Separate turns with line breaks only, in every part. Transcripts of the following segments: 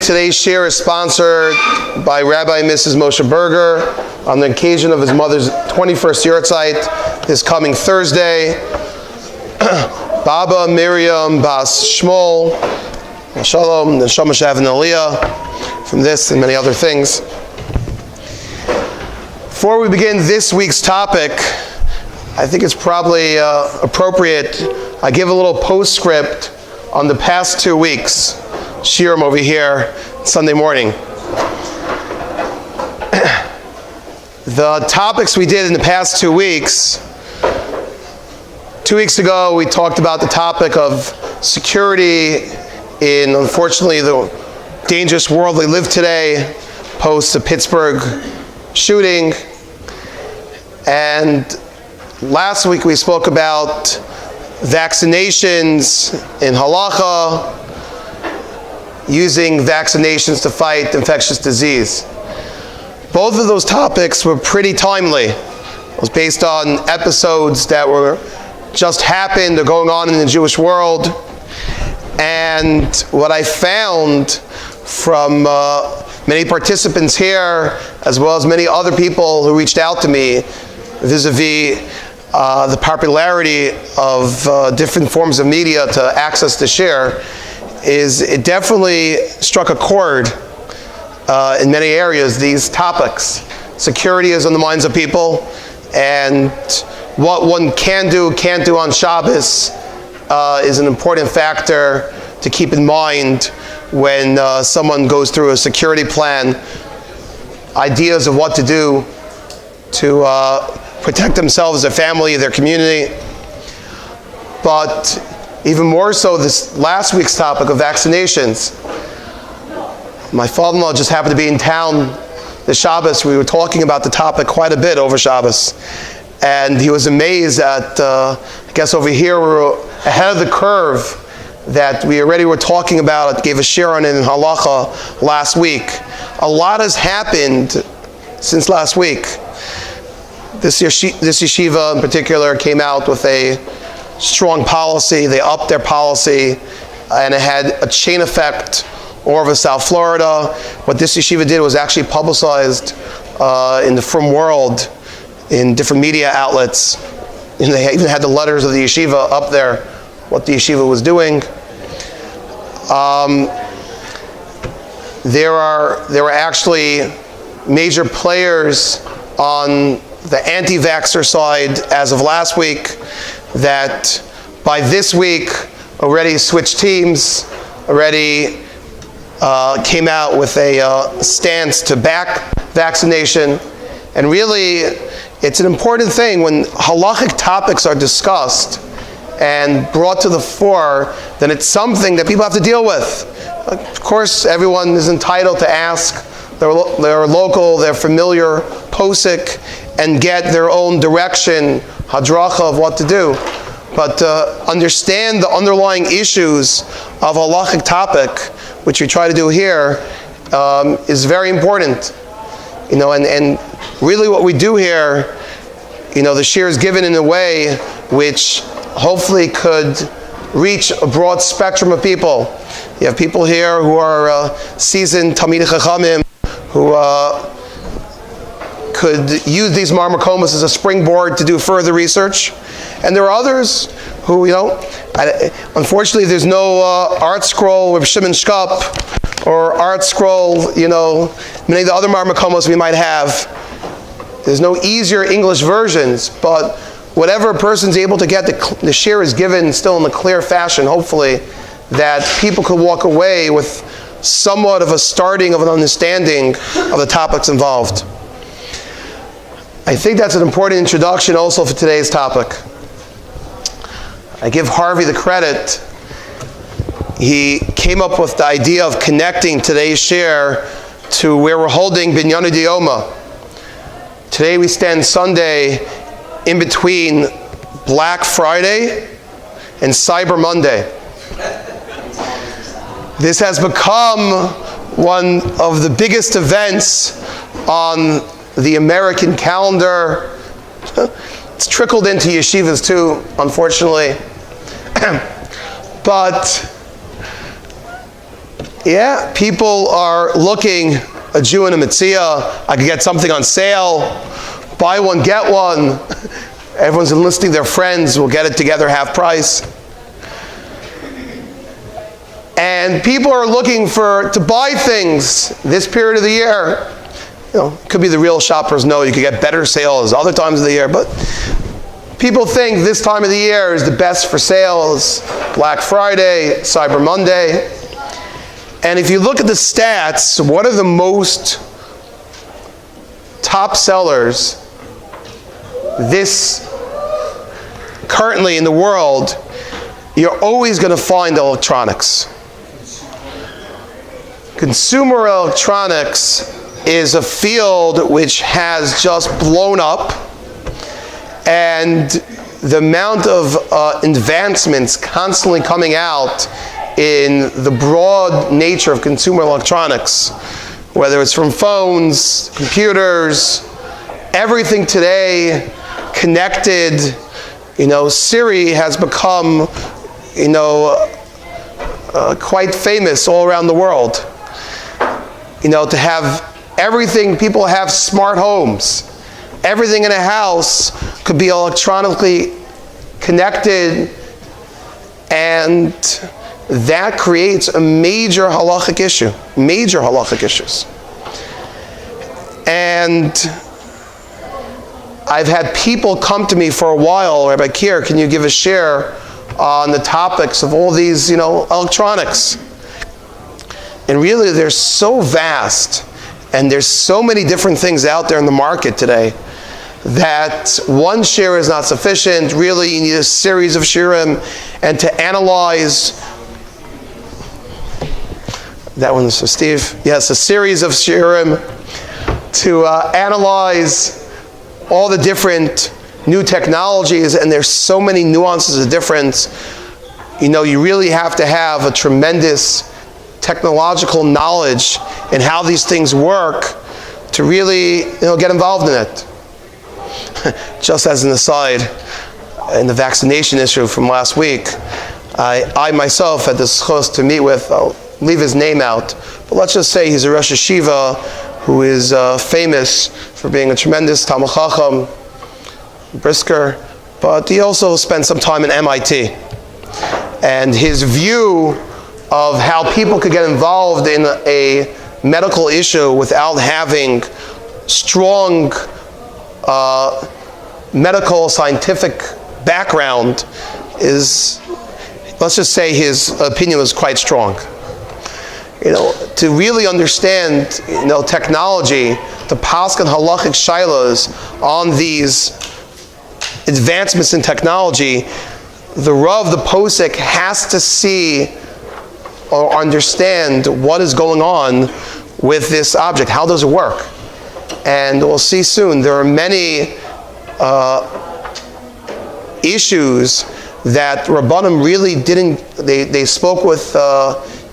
Today's Shiur is sponsored by Rabbi and Mrs. Moshe Berger on the occasion of his mother's 21st Yahrzeit this coming Thursday. Baba Miriam Bas Shmuel, Shalom, Neshama Shav and Aliyah, from this and many other things. Before we begin this week's topic, I think it's probably appropriate I give a little postscript on the past 2 weeks. Shiur over here Sunday morning. The topics we did in the past 2 weeks. 2 weeks ago we talked about the topic of security in, unfortunately, the dangerous world we live today, post the Pittsburgh shooting. And last week we spoke about vaccinations in halacha, using vaccinations to fight infectious disease. Both of those topics were pretty timely. It was based on episodes that were just happened or going on in the Jewish world. And what I found from many participants here, as well as many other people who reached out to me vis-a-vis the popularity of different forms of media to access the Shiur, is it definitely struck a chord in many areas, these topics. Security is on the minds of people, and what one can't do on Shabbos is an important factor to keep in mind when someone goes through a security plan, ideas of what to do to protect themselves, their family, their community. But even more so, this last week's topic of vaccinations. My father-in-law just happened to be in town this Shabbos. We were talking about the topic quite a bit over Shabbos. And he was amazed at, I guess over here we're ahead of the curve that we already were talking about. I gave a shiur on it in halacha last week. A lot has happened since last week. This yeshiva in particular came out with a strong policy. They upped their policy, and it had a chain effect all over South Florida. What this yeshiva did was actually publicized in the frum world, in different media outlets. And they even had the letters of the yeshiva up there, what the yeshiva was doing. There were actually major players on the anti-vaxxer side as of last week that by this week already switched teams, already came out with a stance to back vaccination. And really, it's an important thing when halachic topics are discussed and brought to the fore, then it's something that people have to deal with. Of course, everyone is entitled to ask their local, their familiar Pisik and get their own direction, hadracha of what to do. But understand the underlying issues of a halachic topic, which we try to do here, is very important. And really what we do here, the shiur is given in a way which hopefully could reach a broad spectrum of people. You have people here who are seasoned Talmidei Chachamim, who could use these marmakomas as a springboard to do further research. And there are others who, unfortunately there's no art scroll with Shimon Shkop or art scroll, many of the other marmakomas we might have. There's no easier English versions, but whatever a person's able to get, the shiur is given still in a clear fashion, hopefully, that people could walk away with somewhat of a starting of an understanding of the topics involved. I think that's an important introduction also for today's topic. I give Harvey the credit. He came up with the idea of connecting today's shiur to where we're holding Binyanu D'Yoma. Today we stand Sunday in between Black Friday and Cyber Monday. This has become one of the biggest events on the American calendar. It's trickled into yeshivas too, unfortunately. But Yeah, people are looking, a Jew and a Metzia, I could get something on sale, buy one, get one. Everyone's enlisting their friends, we'll get it together half price. And people are looking to buy things this period of the year. It could be the real shoppers know you could get better sales other times of the year, but people think this time of the year is the best for sales, Black Friday, Cyber Monday. And if you look at the stats, what are the most top sellers currently in the world, you're always going to find electronics. Consumer electronics is a field which has just blown up, and the amount of advancements constantly coming out in the broad nature of consumer electronics, whether it's from phones, computers, everything today connected. Siri has become, quite famous all around the world. To have everything, people have smart homes. Everything in a house could be electronically connected, and that creates a major halachic issue, major halachic issues. And I've had people come to me for a while, Rabbi Kier, can you give a share on the topics of all these, electronics? And really, they're so vast, and there's so many different things out there in the market today that one share is not sufficient. Really, you need a series of shiurim, and to analyze. That one is for Steve. Yes, a series of shiurim to analyze all the different new technologies, and there's so many nuances of difference. You really have to have a tremendous technological knowledge in how these things work to really, get involved in it. Just as an aside, in the vaccination issue from last week, I myself had the zchus to meet with, I'll leave his name out, but let's just say he's a Rosh Yeshiva who is famous for being a tremendous Talmid Chacham, brisker, but he also spent some time in MIT. And his view of how people could get involved in a medical issue without having strong medical scientific background is, let's just say his opinion was quite strong. To really understand, technology, to paskin halachic shilos on these advancements in technology, the Rav, the Posek, has to see or understand what is going on with this object. How does it work? And we'll see soon. There are many issues that Rabbanim really didn't, they spoke with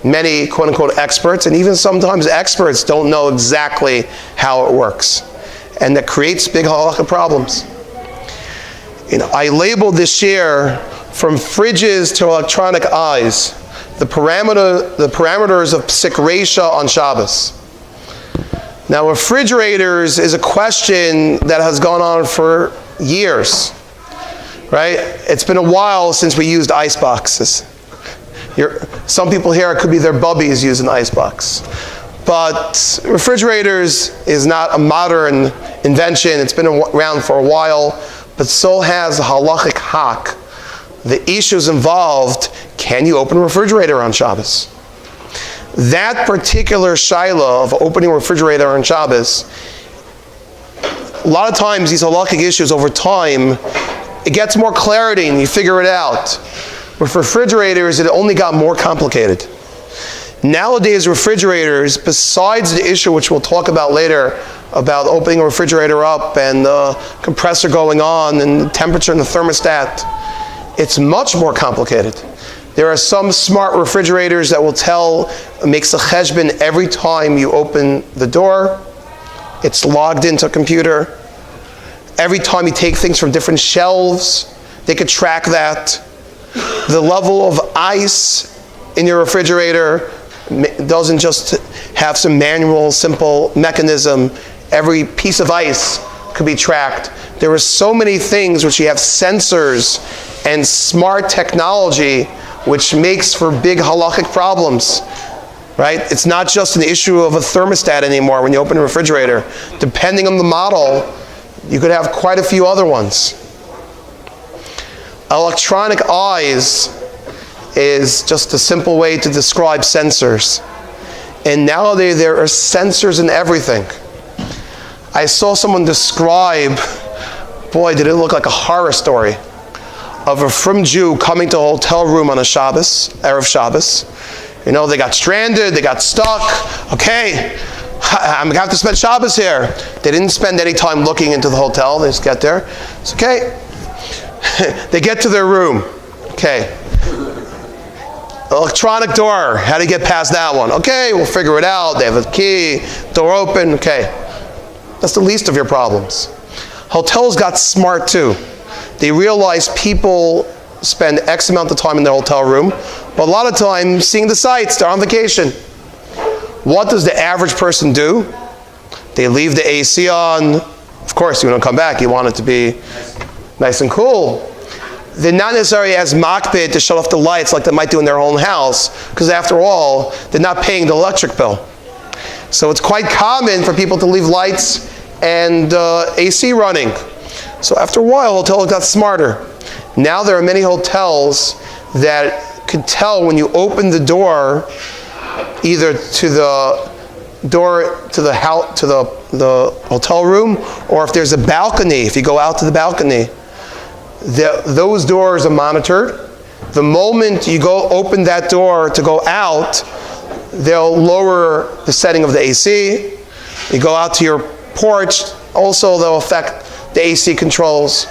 many quote-unquote experts, and even sometimes experts don't know exactly how it works. And that creates big halakha problems. I labeled this year from fridges to electronic eyes, the parameters of Pisik Reisha on Shabbos. Now, refrigerators is a question that has gone on for years, right? It's been a while since we used ice boxes. Some people here, it could be their bubbies using ice box. But refrigerators is not a modern invention. It's been around for a while, but so has the halachic hak. The issues involved, can you open a refrigerator on Shabbos? That particular shaila of opening a refrigerator on Shabbos, a lot of times these halachic issues over time, it gets more clarity and you figure it out. With refrigerators, it only got more complicated. Nowadays, refrigerators, besides the issue which we'll talk about later, about opening a refrigerator up and the compressor going on and the temperature and the thermostat, it's much more complicated. There are some smart refrigerators that will makes a cheshbon every time you open the door. It's logged into a computer. Every time you take things from different shelves, they could track that. The level of ice in your refrigerator, It doesn't just have some manual, simple mechanism. Every piece of ice could be tracked. There are so many things which you have sensors and smart technology which makes for big halachic problems. Right? It's not just an issue of a thermostat anymore when you open a refrigerator. Depending on the model, you could have quite a few other ones. Electronic eyes is just a simple way to describe sensors. And nowadays there are sensors in everything. I saw someone describe, boy, did it look like a horror story, of a frum Jew coming to a hotel room on a Shabbos, Erev Shabbos. You know, they got stranded, they got stuck. Okay, I'm going to have to spend Shabbos here. They didn't spend any time looking into the hotel. They just get there. It's okay. They get to their room. Okay. Electronic door. How do you get past that one? Okay, we'll figure it out. They have a key. Door open. Okay. That's the least of your problems. Hotels got smart too. They realized people spend X amount of time in their hotel room, but a lot of time seeing the sights. They're on vacation. What does the average person do? They leave the AC on. Of course, you want to come back. You want it to be nice and cool. They're not necessarily as makbid to shut off the lights like they might do in their own house, because after all, they're not paying the electric bill. So it's quite common for people to leave lights and AC running. So after a while, hotels got smarter. Now there are many hotels that can tell when you open the door, either to the door to the house, to the hotel room, or if there's a balcony, if you go out to the balcony, those doors are monitored. The moment you go open that door to go out, they'll lower the setting of the AC. You go out to your porch, also they'll affect the AC controls.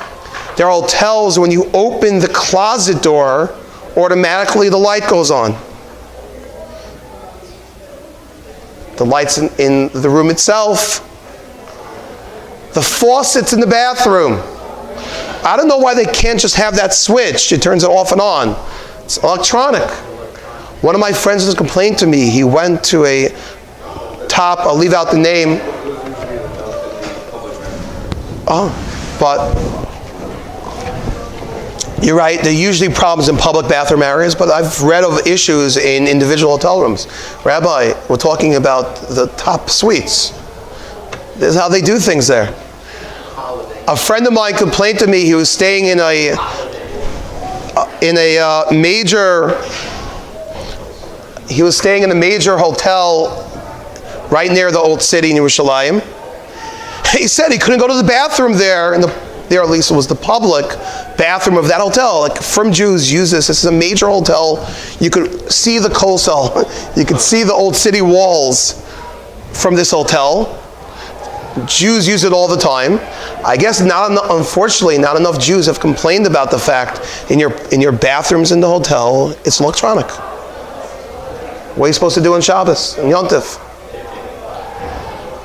There are hotels, when you open the closet door, automatically the light goes on. The lights in the room itself. The faucets in the bathroom. I don't know why they can't just have that switch. It turns it off and on. It's electronic. One of my friends has complained to me. He went to a top, I'll leave out the name. But you're right, there are usually problems in public bathroom areas, but I've read of issues in individual hotel rooms. Rabbi, we're talking about the top suites. This is how they do things there. A friend of mine complained to me he was staying in a major hotel right near the old city in Yerushalayim. He said he couldn't go to the bathroom there, and there at least it was the public bathroom of that hotel. Like, from Jews use this. This is a major hotel. You could see the Kosel. You could see the old city walls from this hotel. Jews use it all the time. I guess unfortunately, not enough Jews have complained about the fact in your bathrooms in the hotel, it's electronic. What are you supposed to do on Shabbos and Yom Tov?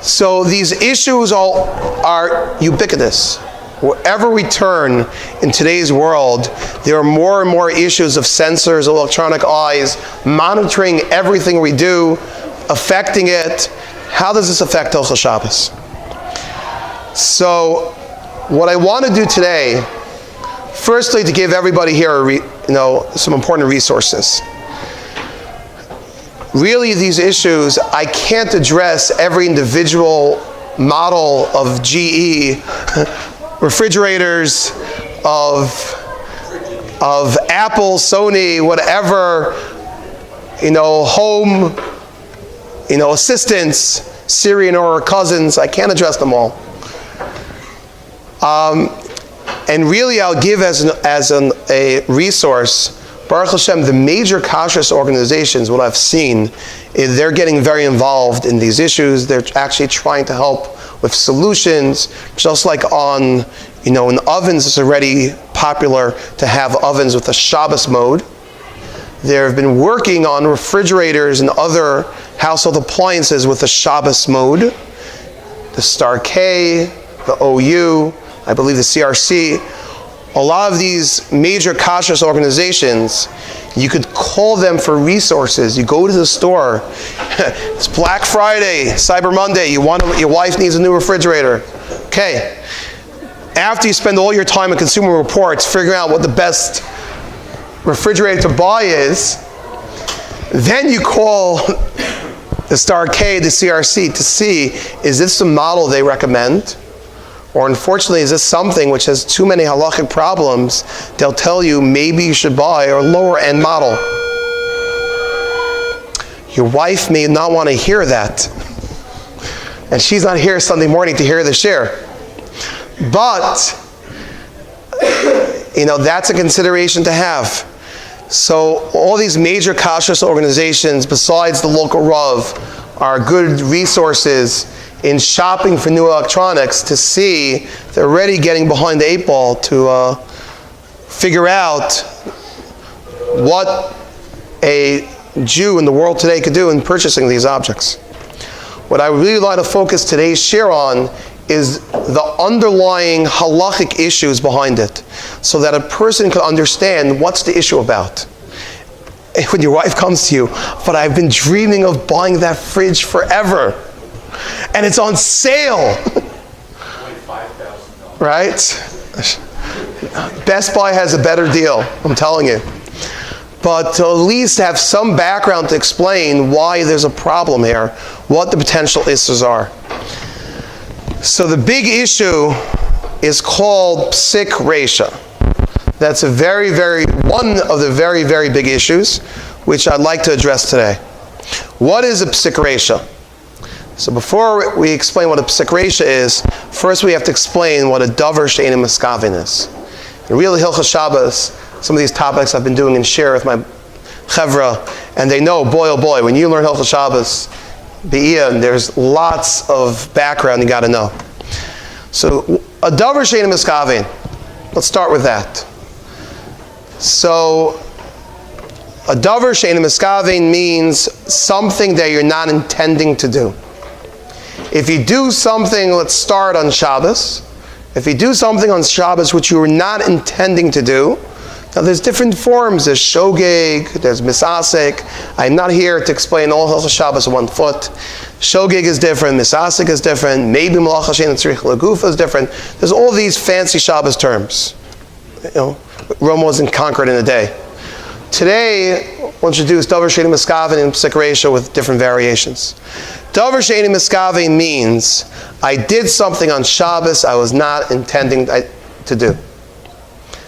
So these issues are ubiquitous. Wherever we turn in today's world, there are more and more issues of sensors, electronic eyes, monitoring everything we do, affecting it. How does this affect Hilchos Shabbos? So, what I want to do today, firstly, to give everybody here, some important resources. Really, these issues, I can't address every individual model of GE refrigerators, of Apple, Sony, whatever, home, assistants, Syrian or cousins. I can't address them all. And really, I'll give as a resource, Baruch Hashem, the major kashrus organizations, what I've seen, is they're getting very involved in these issues. They're actually trying to help with solutions, just like in ovens, it's already popular to have ovens with a Shabbos mode. They've been working on refrigerators and other household appliances with a Shabbos mode. The Star K, the OU, I believe the CRC. A lot of these major kashrus organizations You could call them for resources. You go to the store. It's Black Friday, Cyber Monday. Your wife needs a new refrigerator. Okay. After you spend all your time in Consumer Reports figuring out what the best refrigerator to buy is, then you call the Starcade, the CRC, to see, is this the model they recommend? Or unfortunately, is this something which has too many halachic problems? They'll tell you maybe you should buy a lower end model. Your wife may not want to hear that. And she's not here Sunday morning to hear the share. But, that's a consideration to have. So all these major kashrus organizations, besides the local Rav, are good resources in shopping for new electronics to see they're already getting behind the 8 ball to figure out what a Jew in the world today could do in purchasing these objects. What I would really like to focus today's share on is the underlying halachic issues behind it, so that a person can understand what's the issue about. When your wife comes to you, but I've been dreaming of buying that fridge forever, and it's on sale. Right? Best Buy has a better deal, I'm telling you. But to at least have some background to explain why there's a problem here, what the potential issues are. So the big issue is called Pisik Reisha. That's one of the very, very big issues, which I'd like to address today. What is a Pisik Reisha? So before we explain what a Pisik Reisha is, first we have to explain what a davar she'eino miskavin is. In real Hilchos Shabbos, some of these topics I've been doing in share with my chevra, and they know, boy oh boy, when you learn Hilchos Shabbos, there's lots of background you got to know. So a davar she'eino miskavin. Let's start with that. So a davar she'eino miskavin means something that you're not intending to do. If you do something, let's start on Shabbos. If you do something on Shabbos which you were not intending to do, now there's different forms. There's shogeg, there's misasek. I'm not here to explain all Hilchos Shabbos in one foot. Shogeg is different, misasek is different, maybe malacha she'eino tzarich lagufa is different. There's all these fancy Shabbos terms. Rome wasn't conquered in a day. Today, we'll introduce davar she'eino miskavin and Pisik Reisha with different variations. Davar she'eino miskavin means I did something on Shabbos I was not intending to do.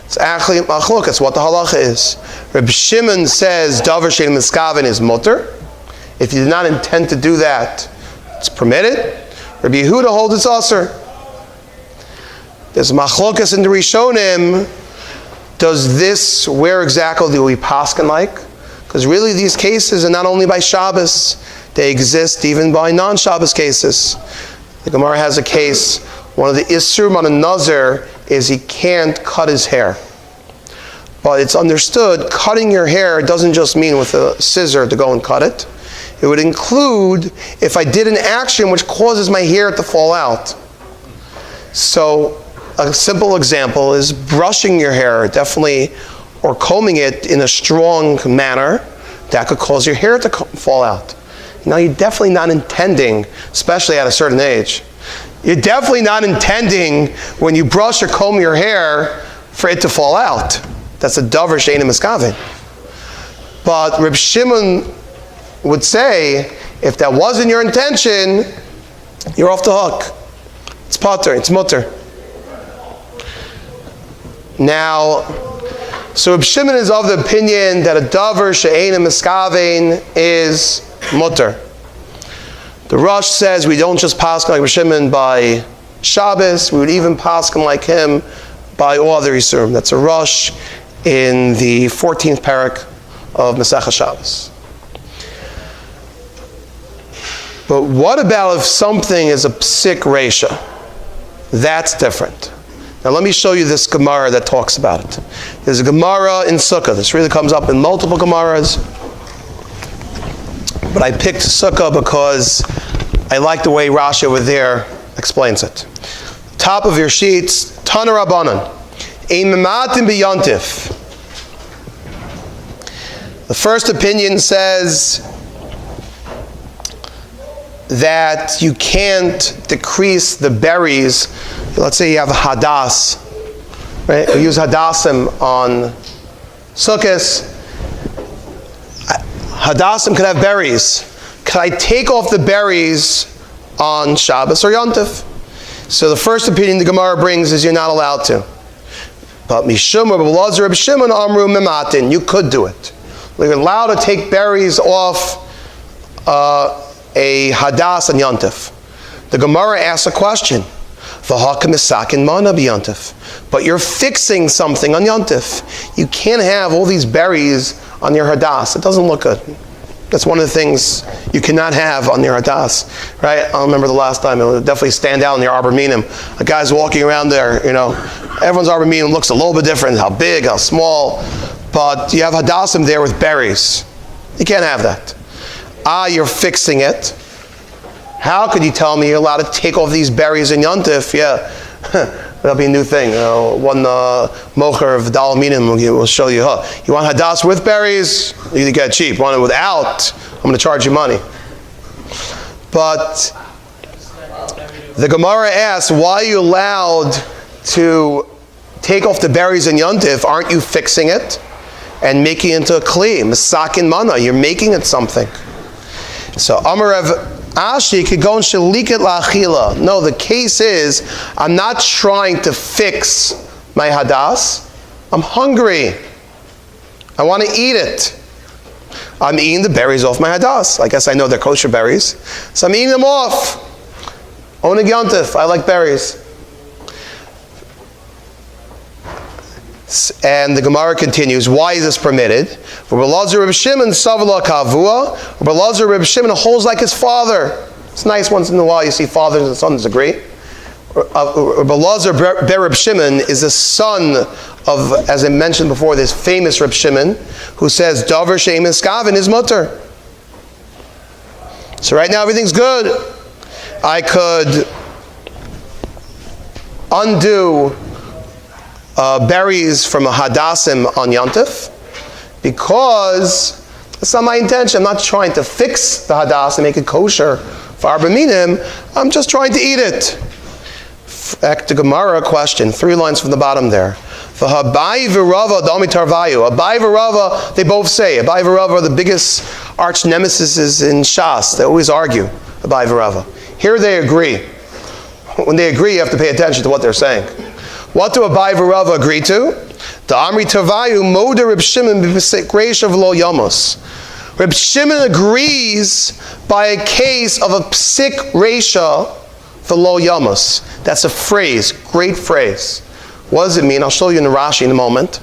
It's actually machlokes what the halacha is. Rabbi Shimon says davar she'eino miskavin is mutter. If you did not intend to do that, it's permitted. Rabbi Yehuda holds it's aser. There's machlokes in the Rishonim. Where exactly do we paskin like? Because really these cases are not only by Shabbos, they exist even by non-Shabbos cases. The Gemara has a case, one of the Isurim on a Nazir is he can't cut his hair. But it's understood, cutting your hair doesn't just mean with a scissor to go and cut it. It would include if I did an action which causes my hair to fall out. So a simple example is brushing your hair, definitely, or combing it in a strong manner, that could cause your hair to fall out. Now you're definitely not intending, especially at a certain age, you're definitely not intending when you brush or comb your hair for it to fall out. That's a davar she'eino miskavin. But Reb Shimon would say, if that wasn't your intention, you're off the hook. It's pater, it's mutter. Now, so Reb Shimon is of the opinion that a davar she'eino miskavin is mutter. The Rosh says we don't just paskin like Reb Shimon by Shabbos, we would even paskin like him by all other Isurim. That's a Rosh in the 14th parak of Masechah Shabbos. But what about if something is a Pisik Reisha? That's different. Now let me show you this Gemara that talks about it. There's a Gemara in Sukkah. This really comes up in multiple Gemaras. But I picked Sukkah because I like the way Rashi over there explains it. Top of your sheets, Tana Rabbanan. Ein mematim b'yantif. The first opinion says that you can't decrease the berries. Let's say you have a hadas, right? We use hadassim on sukkahs. Hadassim could have berries. Could I take off the berries on Shabbos or Yontif? So the first opinion the Gemara brings is you're not allowed to. But Mishum or Belazar Reb Shimon Amru Mimatin, you could do it. You're allowed to take berries off a hadas on Yontif. The Gemara asks a question. V'hakam misakin mana b'Yontif. But you're fixing something on Yontif. You can't have all these berries on your hadas. It doesn't look good. That's one of the things you cannot have on your hadas, right? I remember the last time, it would definitely stand out in your arbor minim. A guy's walking around there, everyone's arbor minim looks a little bit different, how big, how small, but you have hadasim there with berries. You can't have that. You're fixing it. How could you tell me you're allowed to take off these berries in Yontif? Yeah, that'll be a new thing. One mocher of Dal Minim will show you. You want hadas with berries? You get it cheap. Want it without? I'm going to charge you money. But the Gemara asks, why are you allowed to take off the berries in Yontif? Aren't you fixing it and making it into a kli? Misakin mana. You're making it something. So Amarev Ashi could go and shaliket la'achila. No, the case is, I'm not trying to fix my hadas. I'm hungry. I want to eat it. I'm eating the berries off my hadas. I guess I know they're kosher berries. So I'm eating them off. Oneg Yontif, I like berries. And the Gemara continues, why is this permitted? Belazar Reb Shimon Savala Kavua. Belazar Reb Shimon holds like his father. It's nice once in a while you see fathers and sons agree. Belazar Reb Shimon is the son of, as I mentioned before, this famous Reb Shimon who says, Davar Sheim Eskaven is mutter. So right now everything's good. I could undo berries from a hadassim on Yontif, because that's not my intention. I'm not trying to fix the hadas and make it kosher for Arba Minim. I'm just trying to eat it. Back to Gemara question, 3 lines from the bottom there. Abai v'Rava dami tarvayu. Abai v'Rava, they both say. Abai v'Rava are the biggest arch nemesis in Shas. They always argue. Abai v'Rava. Here they agree. When they agree, you have to pay attention to what they're saying. What do Abai v'Rava agree to? The Amri Tavayu Moda Reb Shimon b'Pisik Reisha v'lo Yamos. Reb Shimon agrees by a case of a Pisik Reisha v'lo Yamos. That's a phrase, great phrase. What does it mean? I'll show you in the Rashi in a moment.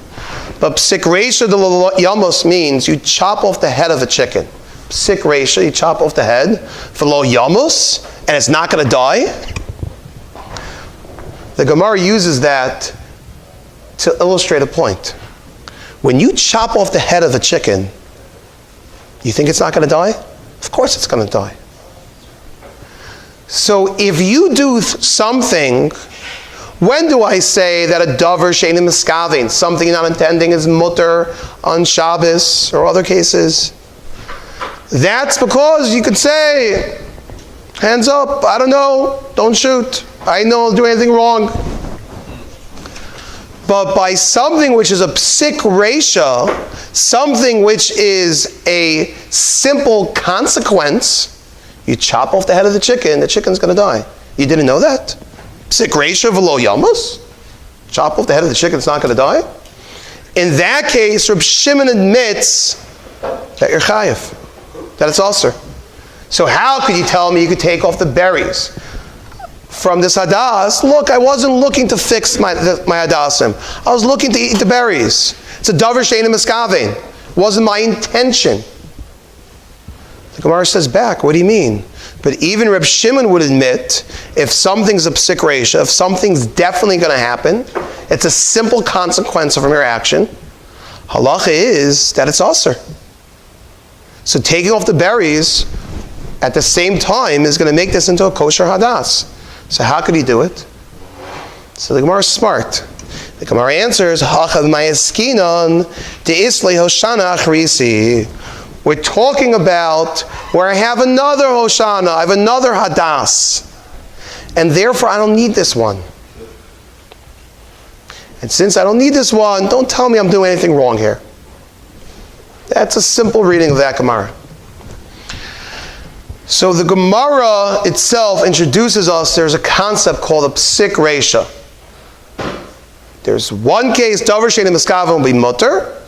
But Pisik Reisha v'lo Yamos means you chop off the head of a chicken. Pisik Reisha, you chop off the head v'lo Yamos, and it's not going to die. The Gemara uses that to illustrate a point. When you chop off the head of a chicken, you think it's not going to die? Of course it's going to die. So if you do something, when do I say that a davar she'enim miskavin, something you're not intending, is mutter on Shabbos or other cases? That's because you could say, hands up, I don't know, don't shoot. I don't do anything wrong. But by something which is a psik reisha, something which is a simple consequence, you chop off the head of the chicken's going to die. You didn't know that? Psik reisha v'lo yamus? Chop off the head of the chicken, it's not going to die? In that case, Reb Shimon admits that you're chayiv, that it's ulcer. So how could you tell me you could take off the berries from this hadas? Look, I wasn't looking to fix my hadasim. I was looking to eat the berries. It's a davar she'enim miskaven. It wasn't my intention. The Gemara says back, what do you mean? But even Reb Shimon would admit, if something's a psik reisha, if something's definitely going to happen, it's a simple consequence of a mere action. Halacha is that it's ulcer. So taking off the berries at the same time is going to make this into a kosher hadas. So how could he do it? So the Gemara is smart. The Gemara answers, Hachav Mayaskinon de Isle Hoshana Achrisi. We're talking about where I have another Hoshana, I have another Hadas, and therefore I don't need this one. And since I don't need this one, don't tell me I'm doing anything wrong here. That's a simple reading of that Gemara. So the Gemara itself introduces us, there's a concept called a Pisik Reisha. There's one case, Davar She'eino Miskaven will be mutter.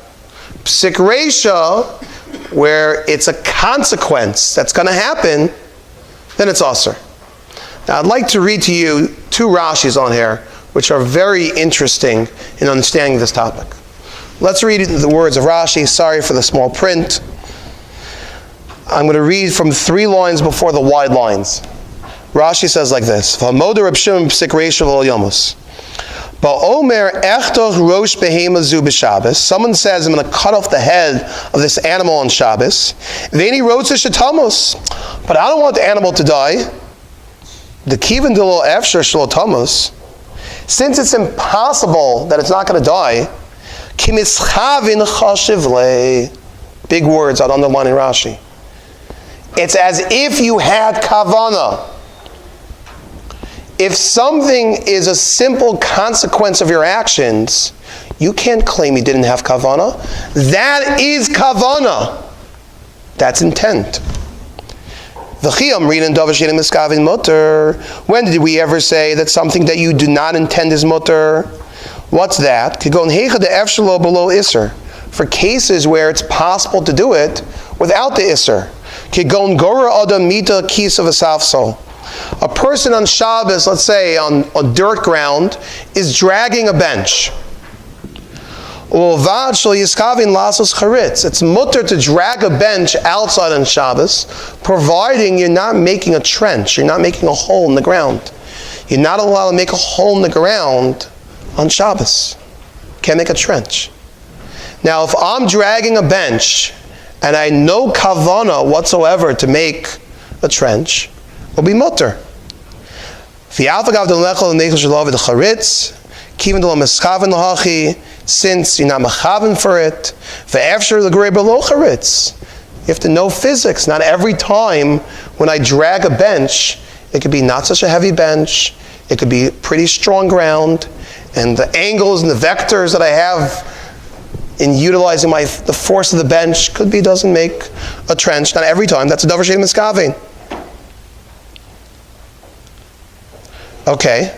Pisik Reisha, where it's a consequence that's going to happen, then it's asur. Now I'd like to read to you two Rashis on here, which are very interesting in understanding this topic. Let's read the words of Rashi. Sorry for the small print. I'm going to read from 3 lines before the wide lines. Rashi says like this: V'hamoder Reb Shimon Pisik Reisha v'lo yomus. Ba'omer echtoch rosh behema zu b'Shabbos. Someone says, I'm going to cut off the head of this animal on Shabbos. V'eni rotze shetamos. But I don't want the animal to die. The kiven de lo efshar shelo tamos. Since it's impossible that it's not going to die, kimischavin chashiv le. Big words, I'd underline in Rashi. It's as if you had kavana. If something is a simple consequence of your actions, you can't claim you didn't have kavana. That is kavana. That's intent. V'chiyam reading Davar She'eino Miskaven mutter. When did we ever say that something that you do not intend is mutter? What's that? Kigon heicha de efshalo below iser. For cases where it's possible to do it without the iser. Kigon gora adam mita kis of a safsol. A person on Shabbos, let's say on dirt ground, is dragging a bench. It's mutter to drag a bench outside on Shabbos, providing you're not making a trench, you're not making a hole in the ground. You're not allowed to make a hole in the ground on Shabbos. Can't make a trench. Now, if I'm dragging a bench and I no kavana whatsoever to make a trench, will be mutter. Since you're not mechaven for it, you have to know physics. Not every time when I drag a bench, it could be not such a heavy bench, it could be pretty strong ground, and the angles and the vectors that I have in utilizing the force of the bench doesn't make a trench. Not every time. That's a Davar She'eino Miskaven. Okay.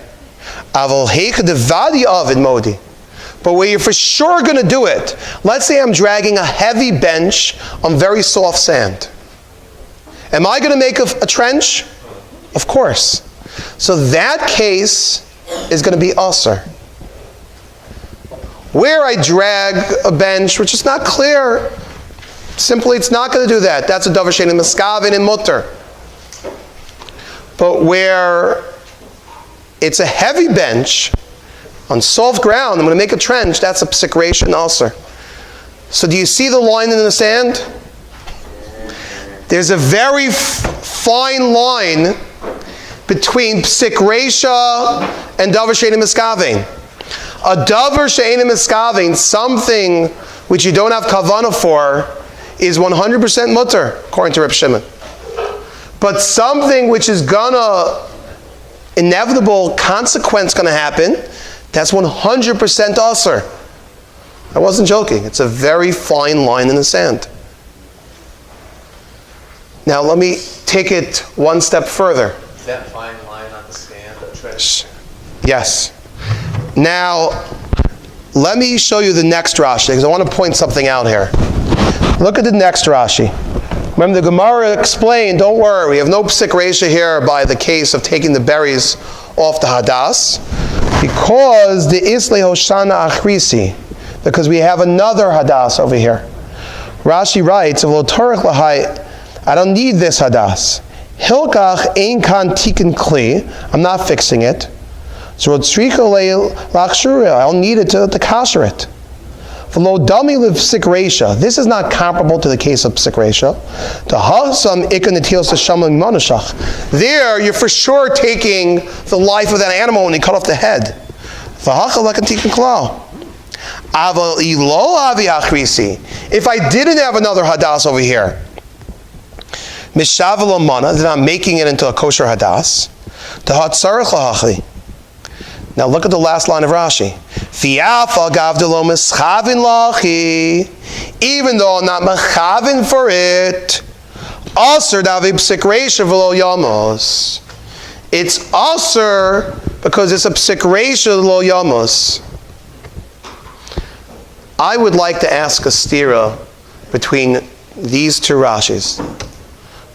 But where you're for sure going to do it, let's say I'm dragging a heavy bench on very soft sand. Am I going to make a trench? Of course. So that case is going to be asur. Where I drag a bench, which is not clear, simply it's not going to do that. That's a Davar She'eino Miskaven and mutter. But where it's a heavy bench on soft ground, I'm going to make a trench, that's a Pisik Reisha and asur. So do you see the line in the sand? There's a very fine line between Pisik Reisha and Davar She'eino Miskaven. A Davar She'eino Miskaven, something which you don't have kavana for, is 100% mutter, according to Reb Shimon. But something which is inevitable consequence going to happen, that's 100% asur. I wasn't joking. It's a very fine line in the sand. Now let me take it one step further.
Is that fine line on the sand a trench?
Yes. Now, let me show you the next Rashi, because I want to point something out here. Look at the next Rashi. Remember, the Gemara explained, don't worry, we have no Pisik Reisha here by the case of taking the berries off the hadas, because the Isle Hoshana Achrisi, because we have another hadas over here. Rashi writes, I don't need this hadas. Hilkach ein kan tikkun kli, I'm not fixing it. So I'll need it to kasher it. This is not comparable to the case of Pisik Reisha. There, you're for sure taking the life of that animal when you cut off the head. If I didn't have another hadas over here, then I'm making it into a kosher hadas. Now look at the last line of Rashi. Even though I'm not mechavin for it, it's aser because it's a psik reisha lo yamos. I would like to ask a stira between these two Rashis.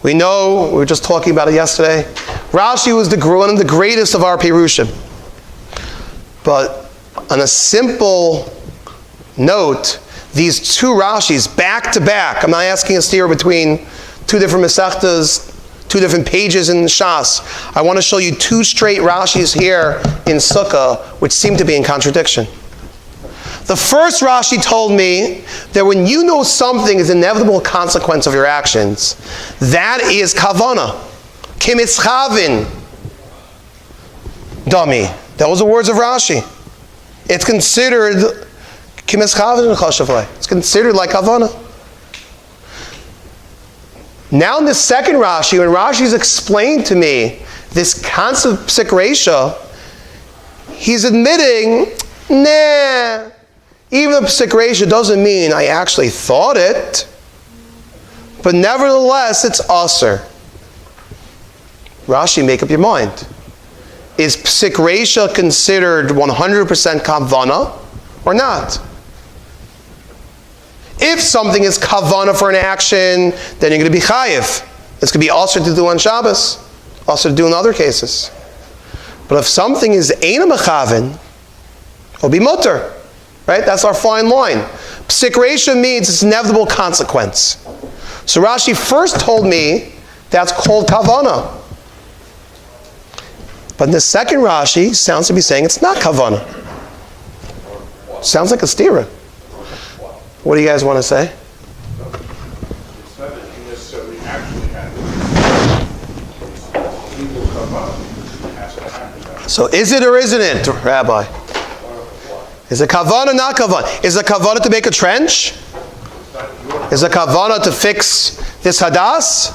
We know, we were just talking about it yesterday, Rashi was one of the greatest of our Pirushim. But on a simple note, these two Rashis back to back, I'm not asking a stira between two different Masechtas, two different pages in Shas. I want to show you two straight Rashis here in Sukkah, which seem to be in contradiction. The first Rashi told me that when you know something is an inevitable consequence of your actions, that is kavana. Kimitzchavin. Dummy. That was the words of Rashi. It's considered kimitzchavin chashavlei. It's considered like kavana. Now in the second Rashi, when Rashi's explained to me this concept of psik reisha, he's admitting, nah, even the psik reisha doesn't mean I actually thought it, but nevertheless it's aser. Rashi, make up your mind. Is psik reisha considered 100% kavana or not? If something is kavana for an action, then you're going to be chayiv. It's going to be aser to do on Shabbos, aser to do in other cases. But if something is eina mechavin, it'll be mutter. Right? That's our fine line. Psik reisha means it's an inevitable consequence. So Rashi first told me that's called kavana. But in the second Rashi, sounds to be saying it's not kavana. Sounds like a stira. What do you guys want to say?
It's not that you necessarily actually have it.
So is it or isn't it, Rabbi? Is it kavana or not kavana? Is it kavana to make a trench? Is it kavana to fix this hadas?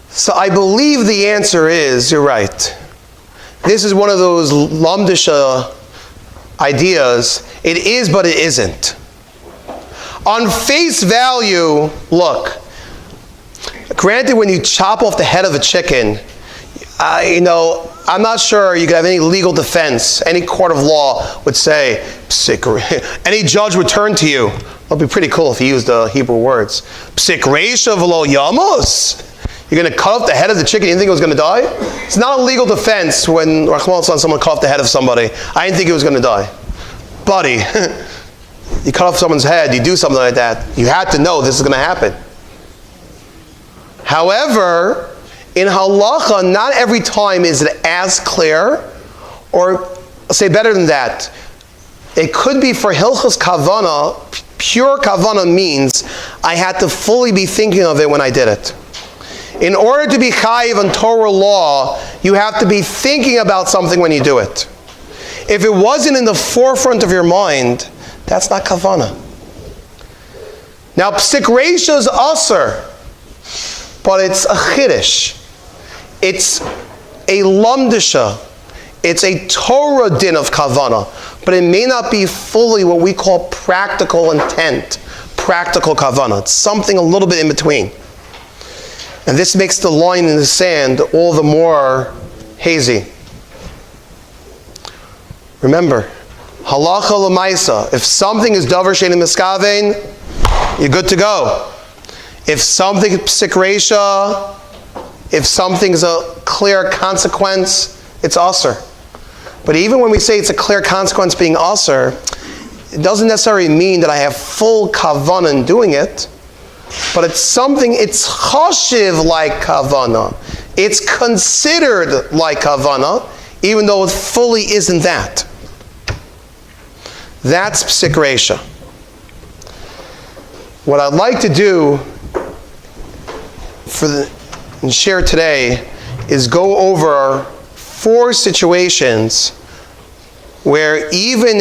So I believe the answer is, you're right. This is one of those lamdisha ideas. It is, but it isn't. On face value, look, granted when you chop off the head of a chicken, I'm not sure you could have any legal defense. Any court of law would say, any judge would turn to you. It would be pretty cool if he used the Hebrew words. Psik reisha v'lo yamos. You're going to cut off the head of the chicken, you didn't think it was going to die? It's not a legal defense when someone cut off the head of somebody. I didn't think he was going to die. Buddy, you cut off someone's head, you do something like that, you had to know this is going to happen. However, in halacha, not every time is it as clear, or I'll say better than that. It could be for hilchos kavana. Pure kavana means I had to fully be thinking of it when I did it. In order to be chayiv on Torah law, you have to be thinking about something when you do it. If it wasn't in the forefront of your mind, that's not kavana. Now, psik reisha is aser, but it's a chiddush. It's a lamdisha. It's a Torah din of kavana, but it may not be fully what we call practical intent, practical kavana. It's something a little bit in between. And this makes the line in the sand all the more hazy. Remember, halacha l'maisa. If something is davar she'ein miskavein, you're good to go. If something is psik reisha, if something is a clear consequence, it's aser. But even when we say it's a clear consequence being aser, it doesn't necessarily mean that I have full kavanah in doing it. But it's something, it's chashiv like kavana. It's considered like kavana, even though it fully isn't that. That's psik reisha. What I'd like to do and share today is go over 4 situations where even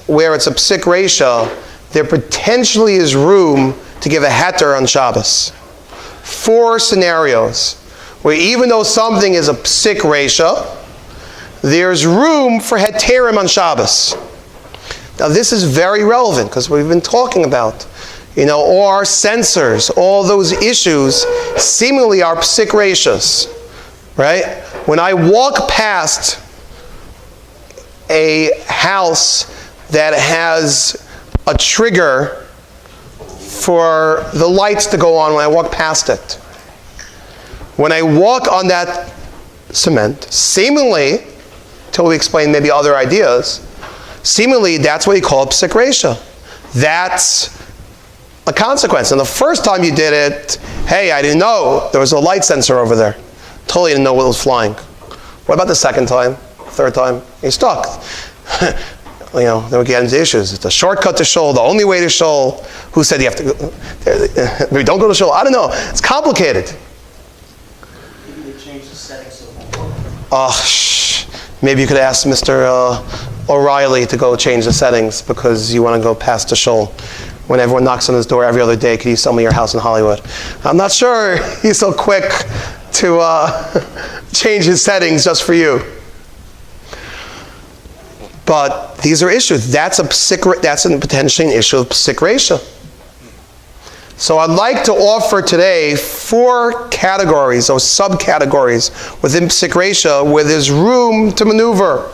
where it's a Pisik Reisha, there potentially is room to give a heter on Shabbos. 4 scenarios where even though something is a Pisik Reisha, there's room for heterim on Shabbos. Now this is very relevant because we've been talking about, all our sensors, all those issues seemingly are Pisik Reishas, right? When I walk past a house that has a trigger for the lights to go on when I walk past it. When I walk on that cement, seemingly, till we explain maybe other ideas, seemingly that's what you call Pisik Reisha. That's a consequence. And the first time you did it, hey, I didn't know there was a light sensor over there. Totally didn't know what was flying. What about the second time, third time? You're stuck. Then we get into issues. It's a shortcut to shul, the only way to shul. Who said you have to go? Maybe don't go to shul. I don't know. It's complicated.
Maybe they change the settings so it won't work.
Maybe you could ask Mr. O'Reilly to go change the settings because you want to go past the shul. When everyone knocks on his door every other day, can you sell me your house in Hollywood? I'm not sure he's so quick to change his settings just for you. But these are issues. That's potentially an issue of Pisik Reisha. So I'd like to offer today 4 categories or subcategories within Pisik Reisha where there's room to maneuver.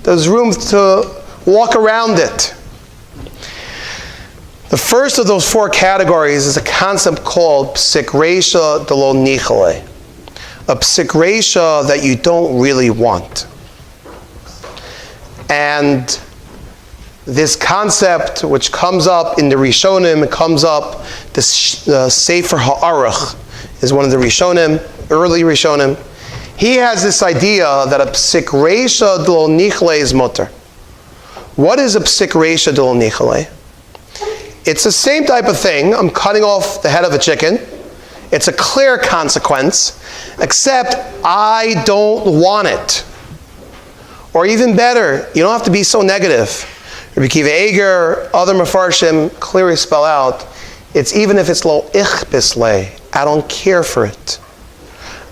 There's room to walk around it. The first of those 4 categories is a concept called Pisik Reisha de lo nichale. A Pisik Reisha that you don't really want. And this concept, which comes up in the Rishonim, it comes up, the Sefer Ha'aruch is one of the Rishonim, early Rishonim. He has this idea that a Pisik Reisha de lo nichale is mutter. What is a Pisik Reisha de lo nichale? It's the same type of thing. I'm cutting off the head of a chicken. It's a clear consequence, except I don't want it. Or even better, you don't have to be so negative. Rabbi Kiva Eger, other Mefarshim clearly spell out, it's even if it's lo ich bislei, I don't care for it.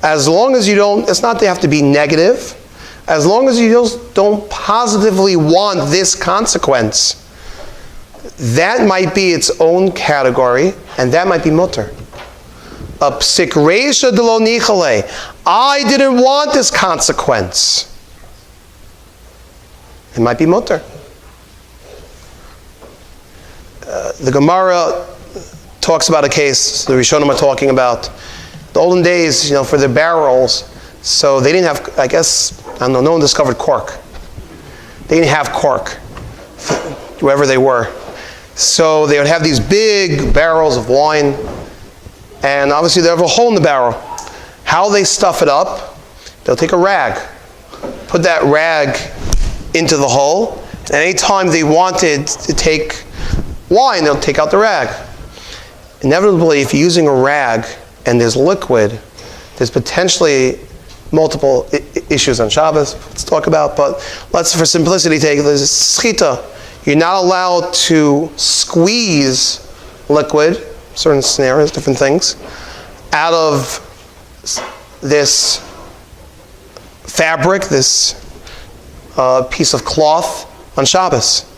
As long as you don't, it's not that you have to be negative, as long as you just don't positively want this consequence, that might be its own category, and that might be mutter. A Pisik Reisha de lo nichale. I didn't want this consequence. It might be mutter. The Gemara talks about a case, the Rishonim are talking about the olden days, for their barrels, so they didn't have, I don't know, no one discovered cork. They didn't have cork, whoever they were. So they would have these big barrels of wine, and obviously they have a hole in the barrel. How they stuff it up, they'll take a rag, put that rag into the hole, and anytime they wanted to take wine, they'll take out the rag. Inevitably, if you're using a rag and there's liquid, there's potentially multiple issues on Shabbos, let's talk about, but let's, for simplicity, take there's schita. You're not allowed to squeeze liquid, certain scenarios, different things, out of this fabric, this piece of cloth on Shabbos.